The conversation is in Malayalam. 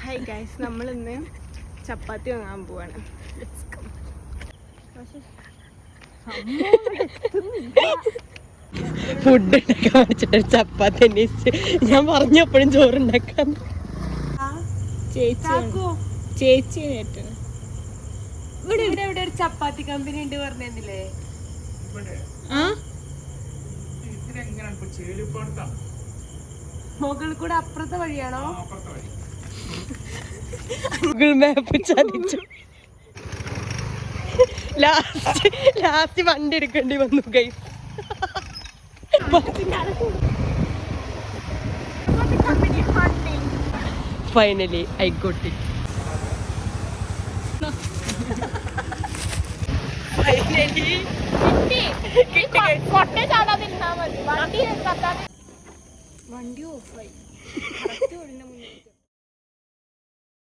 ഹായ് ഗൈസ്, നമ്മളിന്ന് ചപ്പാത്തി വാങ്ങാൻ പോവാണ്. ഫുഡ് ഉണ്ടാക്കാൻ പഠിച്ചിട്ട് ചപ്പാത്തി അന്വേഷിച്ച് ഞാൻ പറഞ്ഞപ്പോഴും ചോറുണ്ടാക്കാൻ ചേച്ചി ഇവിടെ ഒരു ചപ്പാത്തി കമ്പനി ഉണ്ട് പറഞ്ഞില്ലേ? മുകളിൽ കൂടെ അപ്പുറത്തെ വഴിയാണോ? ഗൂഗിൾ മാപ്പ് ചതിച്ചു. ലാസ്റ്റ് വണ്ടി എടുക്കേണ്ടി വന്നു guys. Finally I got it. വണ്ടി ഓഫായി.